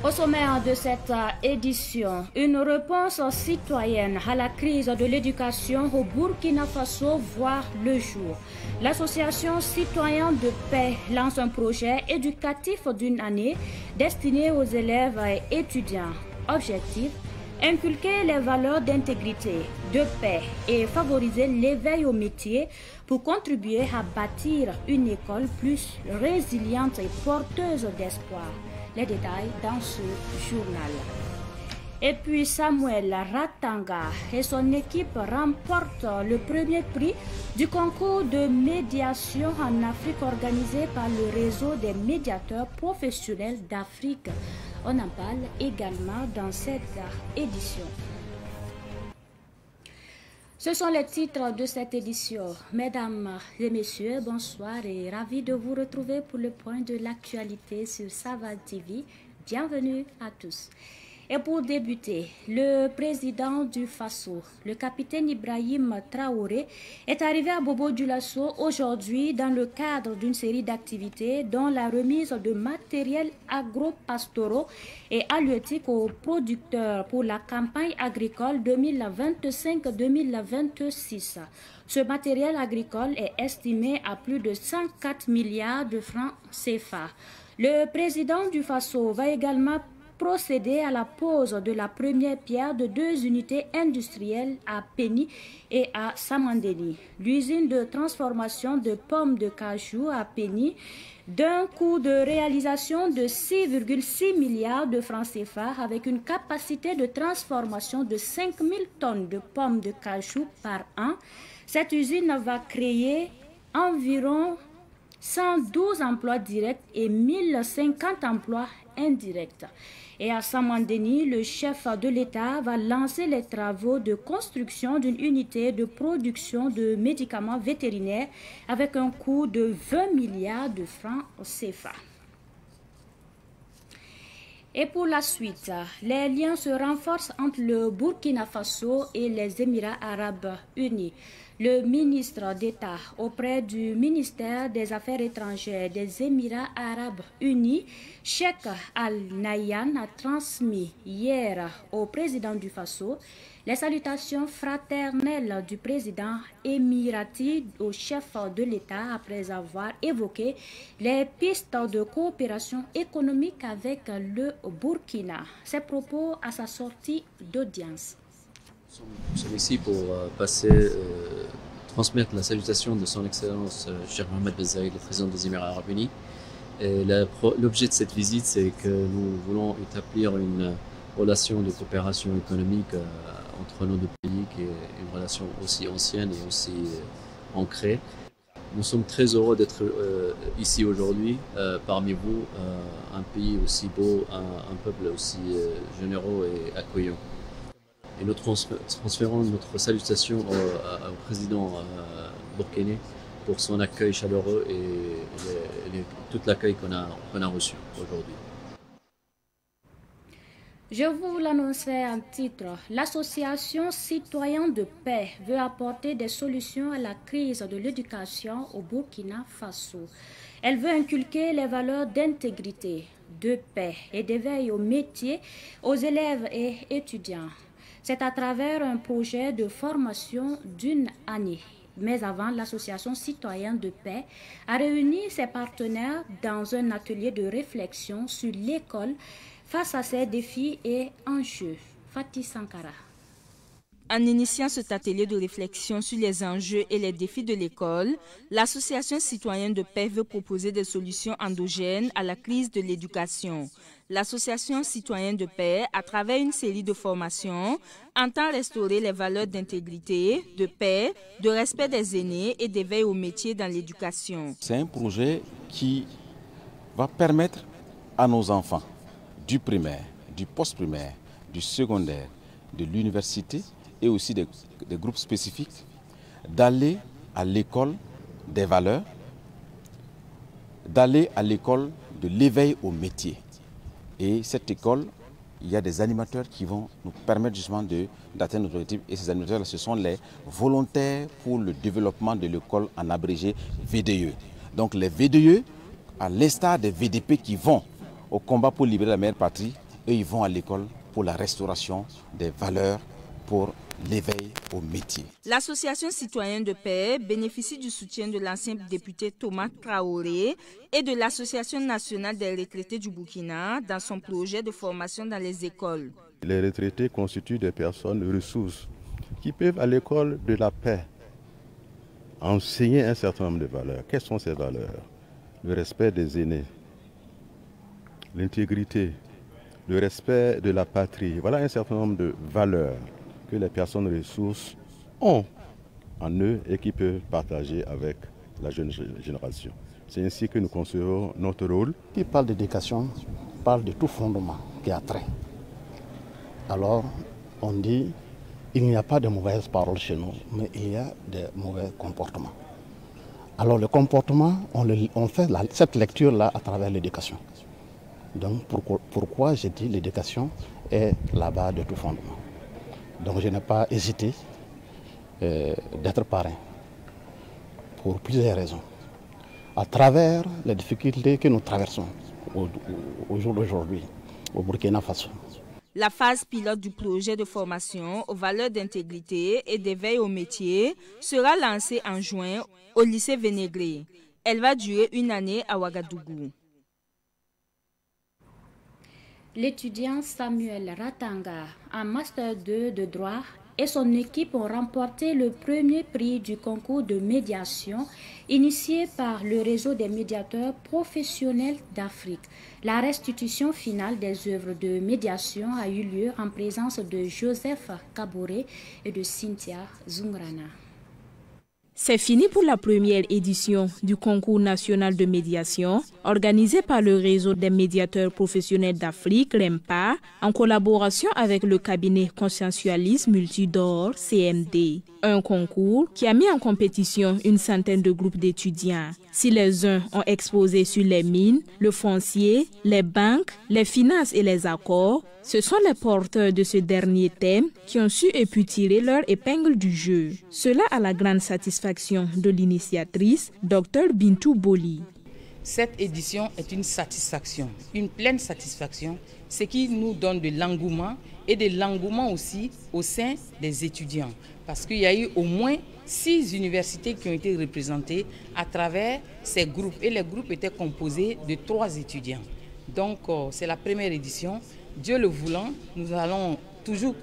Au sommaire de cette édition, une réponse citoyenne à la crise de l'éducation au Burkina Faso voit le jour. L'association citoyenne de paix lance un projet éducatif d'une année destiné aux élèves et étudiants. Objectif: inculquer les valeurs d'intégrité, de paix et favoriser l'éveil au métier pour contribuer à bâtir une école plus résiliente et porteuse d'espoir. Les détails dans ce journal. Et puis Samuel Ratanga et son équipe remportent le premier prix du concours de médiation en Afrique organisé par le réseau des médiateurs professionnels d'Afrique. On en parle également dans cette édition. Ce sont les titres de cette édition. Mesdames et messieurs, bonsoir et ravi de vous retrouver pour le point de l'actualité sur Sava TV. Bienvenue à tous. Et pour débuter, le président du Faso, le capitaine Ibrahim Traoré, est arrivé à Bobo-Dioulasso aujourd'hui dans le cadre d'une série d'activités dont la remise de matériel agro-pastoraux et halieutique aux producteurs pour la campagne agricole 2025-2026. Ce matériel agricole est estimé à plus de 104 milliards de francs CFA. Le président du Faso va également procéder à la pose de la première pierre de 2 unités industrielles à Péni et à Samandéni. L'usine de transformation de pommes de cajou à Péni, d'un coût de réalisation de 6,6 milliards de francs CFA avec une capacité de transformation de 5000 tonnes de pommes de cajou par an. Cette usine va créer environ 112 emplois directs et 1050 emplois indirects. Et à Samandéni, le chef de l'État va lancer les travaux de construction d'une unité de production de médicaments vétérinaires avec un coût de 20 milliards de francs CFA. Et pour la suite, les liens se renforcent entre le Burkina Faso et les Émirats arabes unis. Le ministre d'État auprès du ministère des Affaires étrangères des Émirats arabes unis, Cheikh Al Nahyan, a transmis hier au président du Faso les salutations fraternelles du président émirati au chef de l'État après avoir évoqué les pistes de coopération économique avec le Burkina. Ces propos à sa sortie d'audience. Nous sommes ici pour transmettre la salutation de son Excellence Cheikh Mohamed Ben Zayed, le président des Émirats arabes unis. L'objet de cette visite, c'est que nous voulons établir une relation de coopération économique entre nos deux pays, qui est une relation aussi ancienne et aussi ancrée. Nous sommes très heureux d'être ici aujourd'hui, parmi vous, un pays aussi beau, un peuple aussi généreux et accueillant. Et nous transférons notre salutation au président burkinabé pour son accueil chaleureux et tout l'accueil qu'on a reçu aujourd'hui. Je vous l'annonçais en titre. L'association citoyenne de paix veut apporter des solutions à la crise de l'éducation au Burkina Faso. Elle veut inculquer les valeurs d'intégrité, de paix et d'éveil au métier aux élèves et étudiants. C'est à travers un projet de formation d'une année. Mais avant, l'association citoyenne de paix a réuni ses partenaires dans un atelier de réflexion sur l'école face à ces défis et enjeux. Fatih Sankara. En initiant cet atelier de réflexion sur les enjeux et les défis de l'école, l'Association citoyenne de paix veut proposer des solutions endogènes à la crise de l'éducation. L'Association citoyenne de paix, à travers une série de formations, entend restaurer les valeurs d'intégrité, de paix, de respect des aînés et d'éveil au métier dans l'éducation. C'est un projet qui va permettre à nos enfants du primaire, du post-primaire, du secondaire, de l'université et aussi des groupes spécifiques d'aller à l'école des valeurs, d'aller à l'école de l'éveil au métier. Et cette école, il y a des animateurs qui vont nous permettre justement d'atteindre notre objectif. Et ces animateurs, ce sont les volontaires pour le développement de l'école en abrégé VDE. Donc les VDE, à l'instar des VDP qui vont au combat pour libérer la meilleure patrie, eux, ils vont à l'école pour la restauration des valeurs, pour l'éveil au métier. L'Association citoyenne de paix bénéficie du soutien de l'ancien député Thomas Traoré et de l'Association nationale des retraités du Burkina dans son projet de formation dans les écoles. Les retraités constituent des personnes ressources qui peuvent à l'école de la paix enseigner un certain nombre de valeurs. Quelles sont ces valeurs? Le respect des aînés, l'intégrité, le respect de la patrie. Voilà un certain nombre de valeurs que les personnes ressources ont en eux et qui peuvent partager avec la jeune génération. C'est ainsi que nous concevons notre rôle. Qui parle d'éducation parle de tout fondement qui a trait. Alors, on dit, il n'y a pas de mauvaises paroles chez nous, mais il y a des mauvais comportements. Alors, le comportement, on fait cette lecture-là à travers l'éducation. Donc, pourquoi j'ai dit l'éducation est la base de tout fondement. Donc, je n'ai pas hésité d'être parrain pour plusieurs raisons. À travers les difficultés que nous traversons au jour d'aujourd'hui, au Burkina Faso. La phase pilote du projet de formation aux valeurs d'intégrité et d'éveil au métier sera lancée en juin au lycée Vénégré. Elle va durer une année à Ouagadougou. L'étudiant Samuel Ratanga, en Master 2 de droit, et son équipe ont remporté le premier prix du concours de médiation initié par le réseau des médiateurs professionnels d'Afrique. La restitution finale des œuvres de médiation a eu lieu en présence de Joseph Kaboré et de Cynthia Zungrana. C'est fini pour la première édition du concours national de médiation organisé par le réseau des médiateurs professionnels d'Afrique, REMPA, en collaboration avec le cabinet Consciensualisme Multidor, CMD. Un concours qui a mis en compétition une centaine de groupes d'étudiants. Si les uns ont exposé sur les mines, le foncier, les banques, les finances et les accords, ce sont les porteurs de ce dernier thème qui ont su et pu tirer leur épingle du jeu. Cela à la grande satisfaction de l'initiatrice, Dr Bintou Boli. Cette édition est une satisfaction, une pleine satisfaction, ce qui nous donne de l'engouement et de l'engouement aussi au sein des étudiants. Parce qu'il y a eu au moins 6 universités qui ont été représentées à travers ces groupes. Et les groupes étaient composés de 3 étudiants. Donc c'est la première édition. Dieu le voulant, nous allons toujours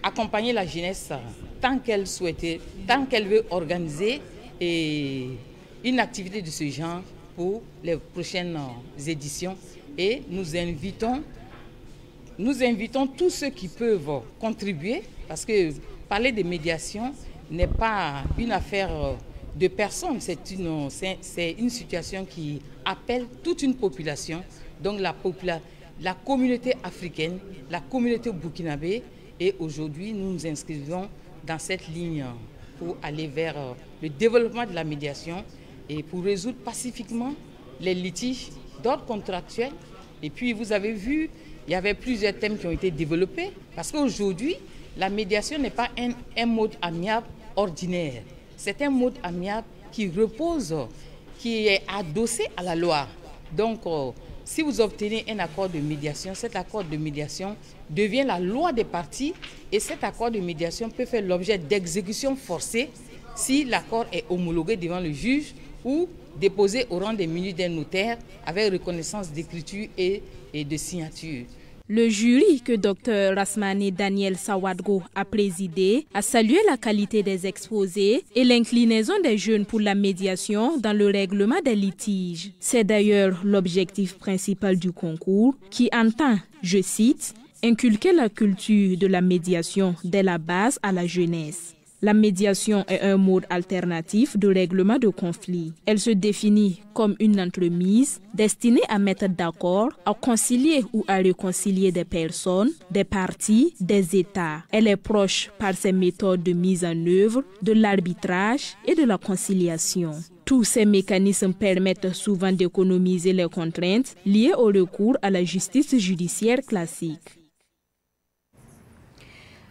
accompagner la jeunesse tant qu'elle souhaitait, tant qu'elle veut organiser une activité de ce genre pour les prochaines éditions. Et nous invitons tous ceux qui peuvent contribuer, parce que parler de médiation n'est pas une affaire de personnes, c'est une situation qui appelle toute une population, donc la communauté africaine, la communauté burkinabé, et aujourd'hui nous nous inscrivons dans cette ligne pour aller vers le développement de la médiation et pour résoudre pacifiquement les litiges d'ordre contractuel. Et puis vous avez vu, il y avait plusieurs thèmes qui ont été développés, parce qu'aujourd'hui, la médiation n'est pas un mode amiable ordinaire. C'est un mode amiable qui repose, qui est adossé à la loi. Donc, si vous obtenez un accord de médiation, cet accord de médiation devient la loi des parties et cet accord de médiation peut faire l'objet d'exécution forcée si l'accord est homologué devant le juge ou déposé au rang des minutes d'un notaire avec reconnaissance d'écriture et de signature. Le jury que Dr Rasmane Daniel Sawadgo a présidé a salué la qualité des exposés et l'inclinaison des jeunes pour la médiation dans le règlement des litiges. C'est d'ailleurs l'objectif principal du concours qui entend, je cite, « inculquer la culture de la médiation dès la base à la jeunesse ». La médiation est un mode alternatif de règlement de conflits. Elle se définit comme une entremise destinée à mettre d'accord, à concilier ou à réconcilier des personnes, des parties, des États. Elle est proche par ses méthodes de mise en œuvre, de l'arbitrage et de la conciliation. Tous ces mécanismes permettent souvent d'économiser les contraintes liées au recours à la justice judiciaire classique.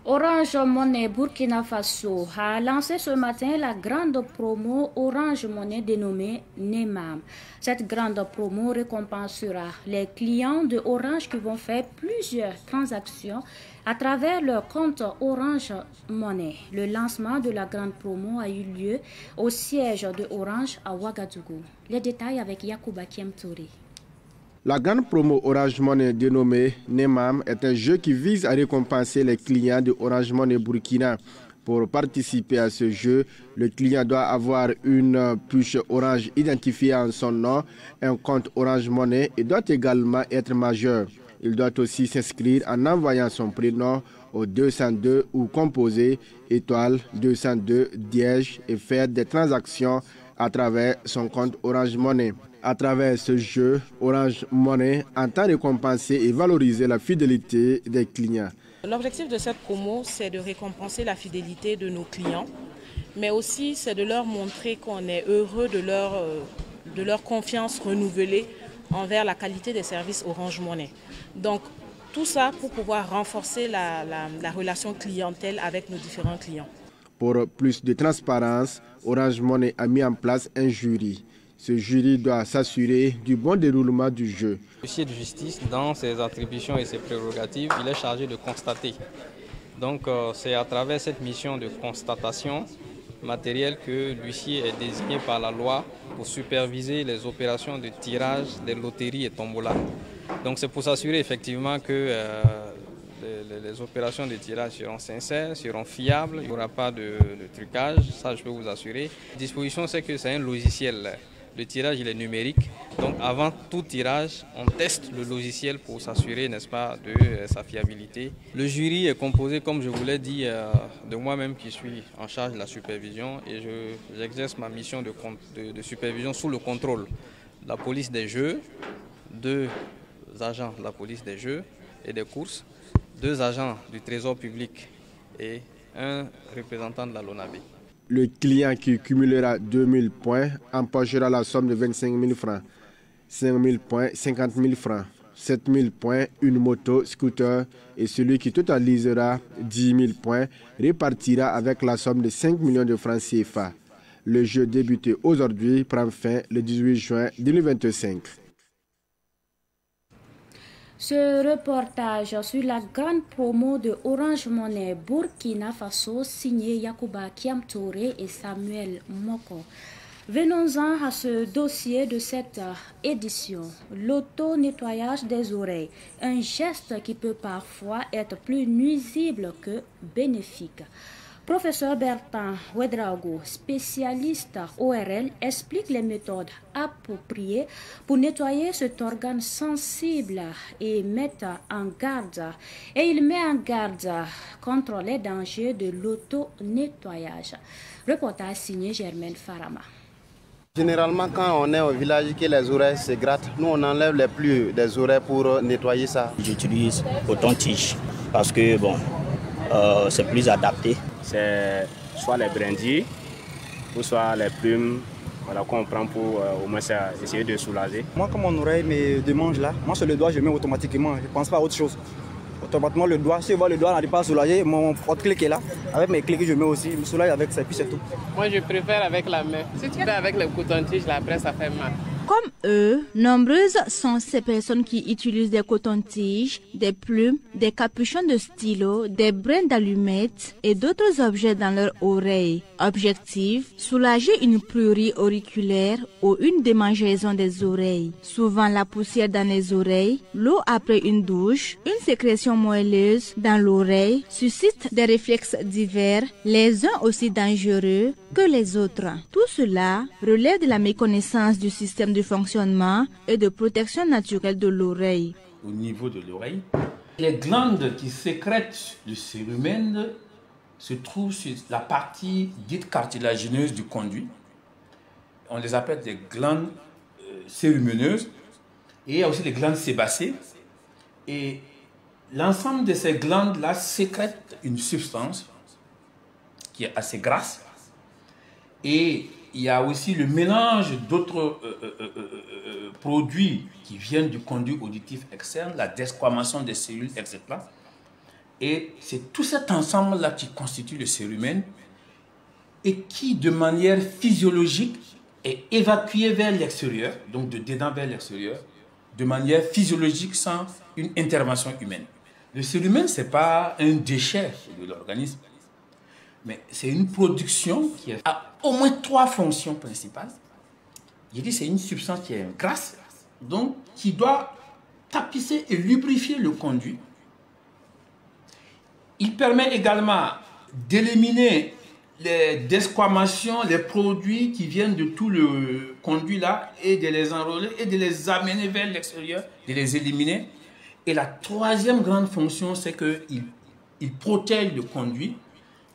Orange Money Burkina Faso a lancé ce matin la grande promo Orange Money dénommée NEMAM. Cette grande promo récompensera les clients de Orange qui vont faire plusieurs transactions à travers leur compte Orange Money. Le lancement de la grande promo a eu lieu au siège de Orange à Ouagadougou. Les détails avec Yacouba Kiemtouré. La grande promo Orange Money dénommée NEMAM est un jeu qui vise à récompenser les clients de Orange Money Burkina. Pour participer à ce jeu, le client doit avoir une puce Orange identifiée en son nom, un compte Orange Money et doit également être majeur. Il doit aussi s'inscrire en envoyant son prénom au 202 ou composer étoile 202 diège et faire des transactions à travers son compte Orange Money. À travers ce jeu, Orange Money entend récompenser et valoriser la fidélité des clients. L'objectif de cette promo, c'est de récompenser la fidélité de nos clients, mais aussi c'est de leur montrer qu'on est heureux de leur confiance renouvelée envers la qualité des services Orange Money. Donc tout ça pour pouvoir renforcer la relation clientèle avec nos différents clients. Pour plus de transparence, Orange Money a mis en place un jury. Ce jury doit s'assurer du bon déroulement du jeu. L'huissier de justice, dans ses attributions et ses prérogatives, il est chargé de constater. Donc c'est à travers cette mission de constatation matérielle que l'huissier est désigné par la loi pour superviser les opérations de tirage des loteries et tombola. Donc c'est pour s'assurer effectivement que les opérations de tirage seront sincères, seront fiables, il n'y aura pas de trucage, ça je peux vous assurer. La disposition, c'est que c'est un logiciel. Le tirage, il est numérique. Donc avant tout tirage, on teste le logiciel pour s'assurer, n'est-ce pas, de sa fiabilité. Le jury est composé, comme je vous l'ai dit, de moi-même qui suis en charge de la supervision et j'exerce ma mission de supervision sous le contrôle de la police des jeux, 2 agents de la police des jeux et des courses, 2 agents du trésor public et un représentant de la LONABE. Le client qui cumulera 2000 points empochera la somme de 25 000 francs, 5 000 points, 50 000 francs, 7 000 points, une moto, scooter et celui qui totalisera 10 000 points répartira avec la somme de 5 millions de francs CFA. Le jeu débuté aujourd'hui prend fin le 18 juin 2025. Ce reportage sur la grande promo de Orange Money Burkina Faso signé Yacouba Kiamtouré et Samuel Moko. Venons-en à ce dossier de cette édition, l'auto-nettoyage des oreilles, un geste qui peut parfois être plus nuisible que bénéfique. Professeur Bertin Ouedraogo, spécialiste ORL, explique les méthodes appropriées pour nettoyer cet organe sensible et il met en garde contre les dangers de l'auto-nettoyage. Reportage signé Germaine Farama. Généralement, quand on est au village que les oreilles se grattent, nous on enlève les plis des oreilles pour nettoyer ça. J'utilise coton-tige parce que c'est plus adapté. C'est soit les brindilles ou soit les plumes qu'on prend pour au moins essayer de soulager. Moi, quand mon oreille me démange là, moi sur le doigt je mets automatiquement, je ne pense pas à autre chose. Automatiquement le doigt, si je vois le doigt n'arrive pas à soulager, mon porte-clic est là. Avec mes clics je mets aussi, je me soulage avec ça et puis c'est tout. Moi je préfère avec la main. Si tu fais avec le coton-tige, après ça fait mal. Comme eux, nombreuses sont ces personnes qui utilisent des cotons-tiges, des plumes, des capuchons de stylo, des brins d'allumettes et d'autres objets dans leur oreille. Objectif, soulager une prurie auriculaire ou une démangeaison des oreilles. Souvent la poussière dans les oreilles, l'eau après une douche, une sécrétion moelleuse dans l'oreille suscite des réflexes divers, les uns aussi dangereux que les autres. Tout cela relève de la méconnaissance du système de fonctionnement et de protection naturelle de l'oreille. Au niveau de l'oreille, les glandes qui sécrètent du cérumen se trouvent sur la partie dite cartilagineuse du conduit. On les appelle des glandes cérumineuses. Et il y a aussi les glandes sébacées. Et l'ensemble de ces glandes-là sécrètent une substance qui est assez grasse. Et il y a aussi le mélange d'autres produits qui viennent du conduit auditif externe, la desquamation des cellules, etc. Et c'est tout cet ensemble-là qui constitue le cérumen et qui, de manière physiologique, est évacué vers l'extérieur, donc de dedans vers l'extérieur, de manière physiologique sans une intervention humaine. Le cérumen, ce n'est pas un déchet de l'organisme, mais c'est une production qui a au moins 3 fonctions principales. J'ai dit c'est une substance qui est grasse, donc qui doit tapisser et lubrifier le conduit. Il permet également d'éliminer les desquamations, les produits qui viennent de tout le conduit là et de les enrôler et de les amener vers l'extérieur, de les éliminer. Et la 3e grande fonction, c'est qu'il protège le conduit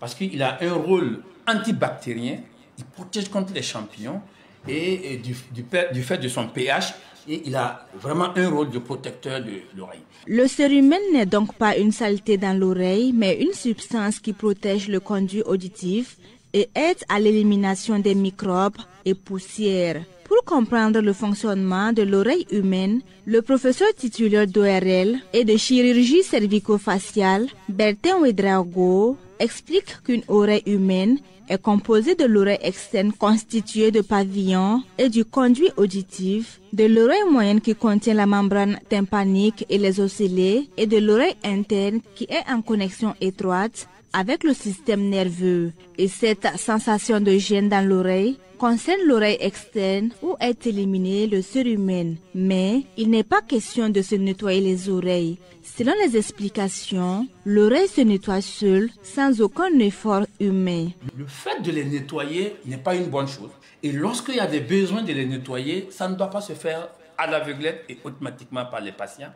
parce qu'il a un rôle antibactérien, il protège contre les champignons et du fait de son pH, et il a vraiment un rôle de protecteur de l'oreille. Le cérumen n'est donc pas une saleté dans l'oreille, mais une substance qui protège le conduit auditif et aide à l'élimination des microbes et poussières. Pour comprendre le fonctionnement de l'oreille humaine, le professeur titulaire d'ORL et de chirurgie cervico-faciale, Bertin Ouedraogo, explique qu'une oreille humaine est composée de l'oreille externe constituée de pavillons et du conduit auditif, de l'oreille moyenne qui contient la membrane tympanique et les ocellets, et de l'oreille interne qui est en connexion étroite avec le système nerveux. Et cette sensation de gêne dans l'oreille concerne l'oreille externe où est éliminé le cérumen. Mais il n'est pas question de se nettoyer les oreilles. Selon les explications, l'oreille se nettoie seule sans aucun effort humain. Le fait de les nettoyer n'est pas une bonne chose. Et lorsqu'il y a des besoins de les nettoyer, ça ne doit pas se faire à l'aveuglette et automatiquement par les patients.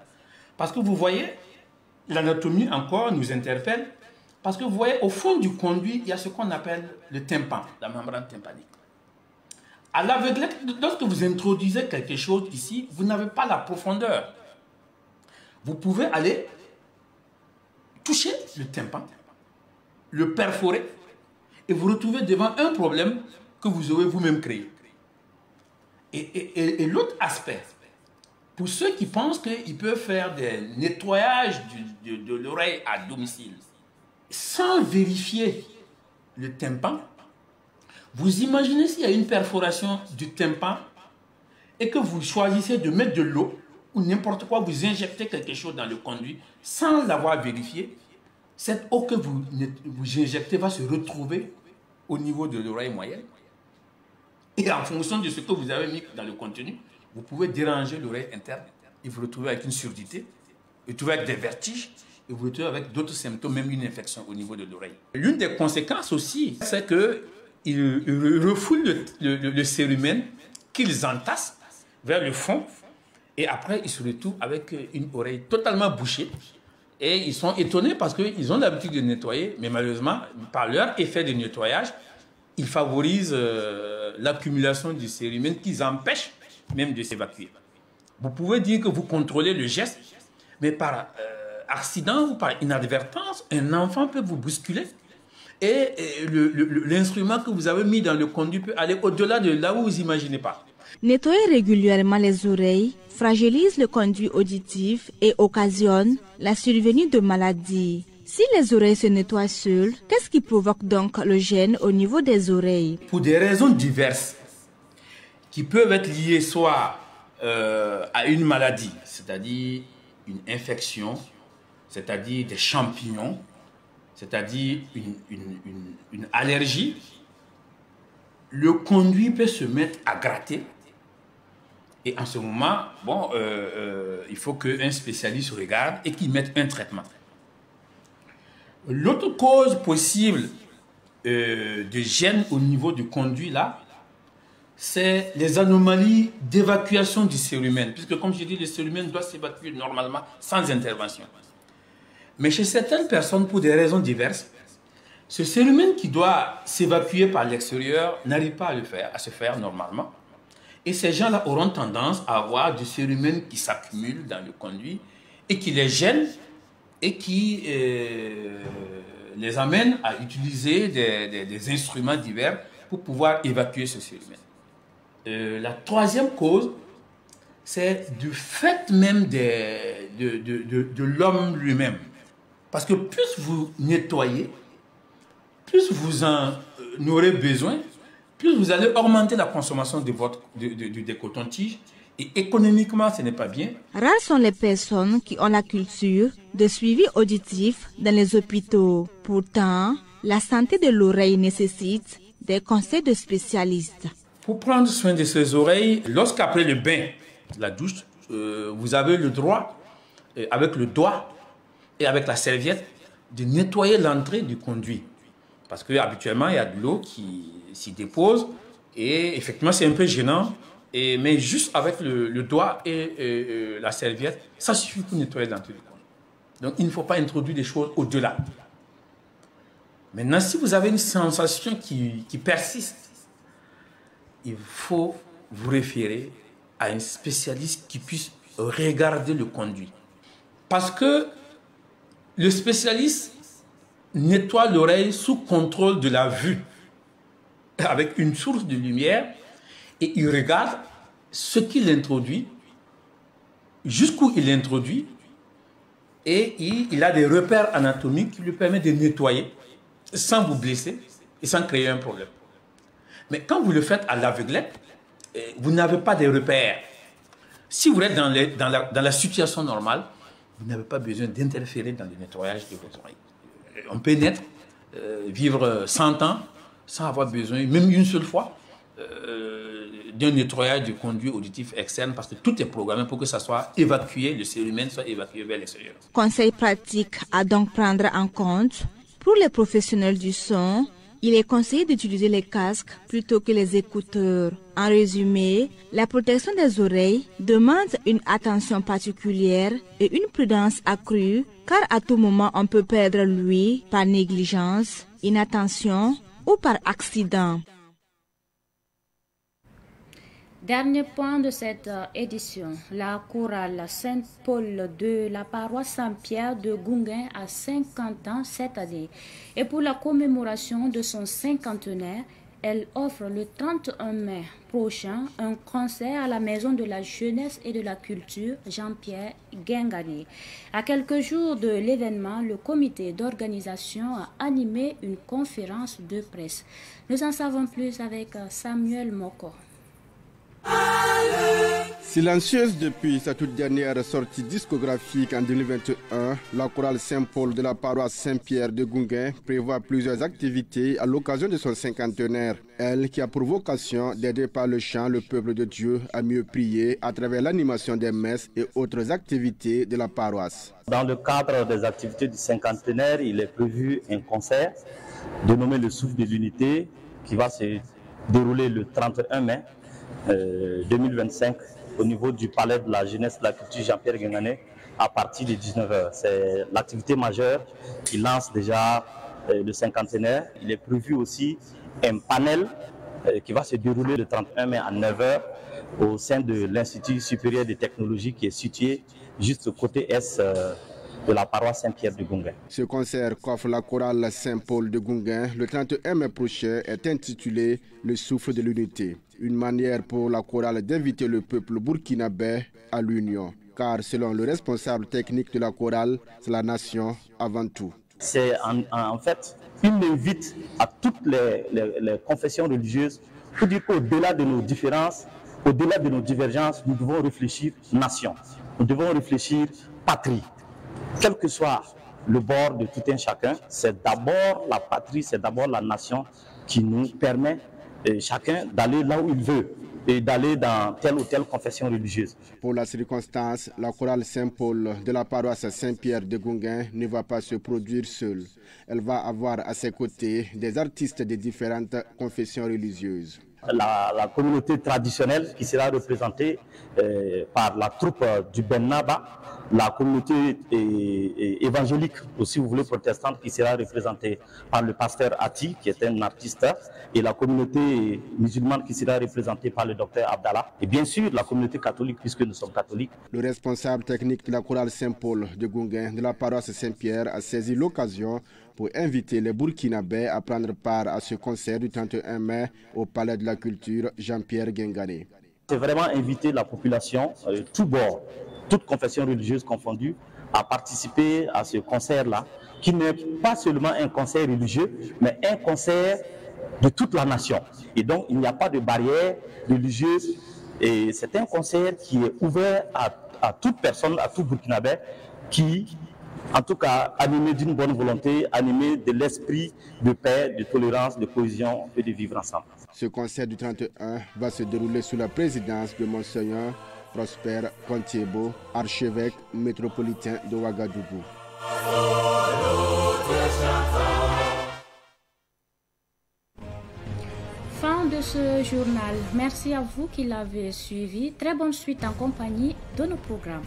Parce que vous voyez, l'anatomie encore nous interpelle. Parce que vous voyez, au fond du conduit, il y a ce qu'on appelle le tympan, la membrane tympanique. À l'aveuglette, lorsque vous introduisez quelque chose ici, vous n'avez pas la profondeur. Vous pouvez aller toucher le tympan, le perforer, et vous retrouvez devant un problème que vous aurez vous-même créé. Et l'autre aspect, pour ceux qui pensent qu'ils peuvent faire des nettoyages de l'oreille à domicile, sans vérifier le tympan, vous imaginez s'il y a une perforation du tympan et que vous choisissez de mettre de l'eau ou n'importe quoi, vous injectez quelque chose dans le conduit sans l'avoir vérifié, cette eau que vous injectez va se retrouver au niveau de l'oreille moyenne. Et en fonction de ce que vous avez mis dans le contenu, vous pouvez déranger l'oreille interne et vous retrouvez avec une surdité, vous retrouvez avec des vertiges, et vous retrouvez avec d'autres symptômes, même une infection au niveau de l'oreille. L'une des conséquences aussi, c'est qu'ils refoulent le cérumen, qu'ils entassent vers le fond, et après ils se retrouvent avec une oreille totalement bouchée. Et ils sont étonnés parce qu'ils ont l'habitude de nettoyer, mais malheureusement, par leur effet de nettoyage, ils favorisent l'accumulation du cérumen qu'ils empêchent même de s'évacuer. Vous pouvez dire que vous contrôlez le geste, mais par accident ou par inadvertance, un enfant peut vous bousculer et l'instrument que vous avez mis dans le conduit peut aller au-delà de là où vous n'imaginez pas. Nettoyer régulièrement les oreilles fragilise le conduit auditif et occasionne la survenue de maladies. Si les oreilles se nettoient seules, qu'est-ce qui provoque donc le gêne au niveau des oreilles? Pour des raisons diverses, qui peuvent être liées soit à une maladie, c'est-à-dire une infection, c'est-à-dire des champignons, c'est-à-dire une allergie, le conduit peut se mettre à gratter. Et en ce moment, bon, il faut qu'un spécialiste regarde et qu'il mette un traitement. L'autre cause possible de gêne au niveau du conduit, là, c'est les anomalies d'évacuation du cérumen. Puisque, comme je dis, le cérumen doit s'évacuer normalement sans intervention. Mais chez certaines personnes, pour des raisons diverses, ce cérumen qui doit s'évacuer par l'extérieur n'arrive pas à se faire normalement. Et ces gens-là auront tendance à avoir du cérumen qui s'accumule dans le conduit et qui les gêne et qui les amène à utiliser des instruments divers pour pouvoir évacuer ce cérumen. La troisième cause, c'est du fait même de l'homme lui-même. Parce que plus vous nettoyez, plus vous en aurez besoin, plus vous allez augmenter la consommation des cotons-tiges. Et économiquement, ce n'est pas bien. Rares sont les personnes qui ont la culture de suivi auditif dans les hôpitaux. Pourtant, la santé de l'oreille nécessite des conseils de spécialistes. Pour prendre soin de ses oreilles, lorsqu'après le bain, la douche, vous avez le droit, avec le doigt et avec la serviette, de nettoyer l'entrée du conduit. Parce qu'habituellement, il y a de l'eau qui s'y dépose et effectivement, c'est un peu gênant. Mais juste avec le doigt et la serviette, ça suffit pour nettoyer l'entrée du conduit. Donc, il ne faut pas introduire des choses au-delà. Maintenant, si vous avez une sensation qui persiste, il faut vous référer à un spécialiste qui puisse regarder le conduit. Parce que le spécialiste nettoie l'oreille sous contrôle de la vue, avec une source de lumière, et il regarde ce qu'il introduit, jusqu'où il introduit, et il a des repères anatomiques qui lui permettent de nettoyer sans vous blesser et sans créer un problème. Mais quand vous le faites à l'aveuglette, vous n'avez pas de repères. Si vous êtes dans la situation normale, vous n'avez pas besoin d'interférer dans le nettoyage de vos oreilles. On peut naître, vivre 100 ans sans avoir besoin, même une seule fois, d'un nettoyage du conduit auditif externe, parce que tout est programmé pour que ça soit évacué, le cérumen soit évacué vers l'extérieur. Conseil pratique à donc prendre en compte. Pour les professionnels du son, il est conseillé d'utiliser les casques plutôt que les écouteurs. En résumé, la protection des oreilles demande une attention particulière et une prudence accrue, car à tout moment on peut perdre l'ouïe par négligence, inattention ou par accident. Dernier point de cette édition, la chorale Saint-Paul de la paroisse Saint-Pierre de Gounguin a 50 ans cette année. Et pour la commémoration de son cinquantenaire, elle offre le 31 mai prochain un concert à la Maison de la Jeunesse et de la Culture Jean-Pierre Guingani. À quelques jours de l'événement, le comité d'organisation a animé une conférence de presse. Nous en savons plus avec Samuel Moko. Silencieuse depuis sa toute dernière sortie discographique en 2021, la chorale Saint-Paul de la paroisse Saint-Pierre de Gounguin prévoit plusieurs activités à l'occasion de son cinquantenaire. Elle qui a pour vocation d'aider par le chant le peuple de Dieu à mieux prier à travers l'animation des messes et autres activités de la paroisse. Dans le cadre des activités du cinquantenaire, il est prévu un concert dénommé le Souffle de l'Unité qui va se dérouler le 31 mai 2025 au niveau du Palais de la Jeunesse et de la Culture Jean-Pierre Guingani à partir de 19h. C'est l'activité majeure qui lance déjà le cinquantenaire. Il est prévu aussi un panel qui va se dérouler le 31 mai à 9h au sein de l'Institut supérieur de technologie qui est situé juste côté est de la paroisse Saint-Pierre de Gounguin. Ce concert qu'offre la chorale Saint-Paul de Gounguin le 31 mai prochain est intitulé Le Souffle de l'Unité. Une manière pour la chorale d'inviter le peuple burkinabé à l'union. Car selon le responsable technique de la chorale, c'est la nation avant tout. C'est en fait une invite à toutes les confessions religieuses pour dire qu'au-delà de nos différences, au-delà de nos divergences, nous devons réfléchir nation. Nous devons réfléchir patrie. Quel que soit le bord de tout un chacun, c'est d'abord la patrie, c'est d'abord la nation qui nous permet chacun d'aller là où il veut et d'aller dans telle ou telle confession religieuse. Pour la circonstance, la chorale Saint-Paul de la paroisse Saint-Pierre de Gounguin ne va pas se produire seule. Elle va avoir à ses côtés des artistes de différentes confessions religieuses. La communauté traditionnelle qui sera représentée par la troupe du Bennaba, la communauté évangélique, aussi vous voulez protestante, qui sera représentée par le pasteur Ati, qui est un artiste, et la communauté musulmane qui sera représentée par le docteur Abdallah, et bien sûr la communauté catholique, puisque nous sommes catholiques. Le responsable technique de la chorale Saint-Paul de Gounguin de la paroisse Saint-Pierre a saisi l'occasion pour inviter les Burkinabés à prendre part à ce concert du 31 mai au Palais de la Culture Jean-Pierre Guingani. C'est vraiment inviter la population, tous bords, toute confession religieuse confondue, à participer à ce concert-là, qui n'est pas seulement un concert religieux, mais un concert de toute la nation. Et donc, il n'y a pas de barrière religieuse. Et c'est un concert qui est ouvert à toute personne, à tout Burkinabé, qui, en tout cas, animé d'une bonne volonté, animé de l'esprit de paix, de tolérance, de cohésion et de vivre ensemble. Ce concert du 31 va se dérouler sous la présidence de Monseigneur Prosper Pontiebo, archevêque métropolitain de Ouagadougou. Fin de ce journal. Merci à vous qui l'avez suivi. Très bonne suite en compagnie de nos programmes.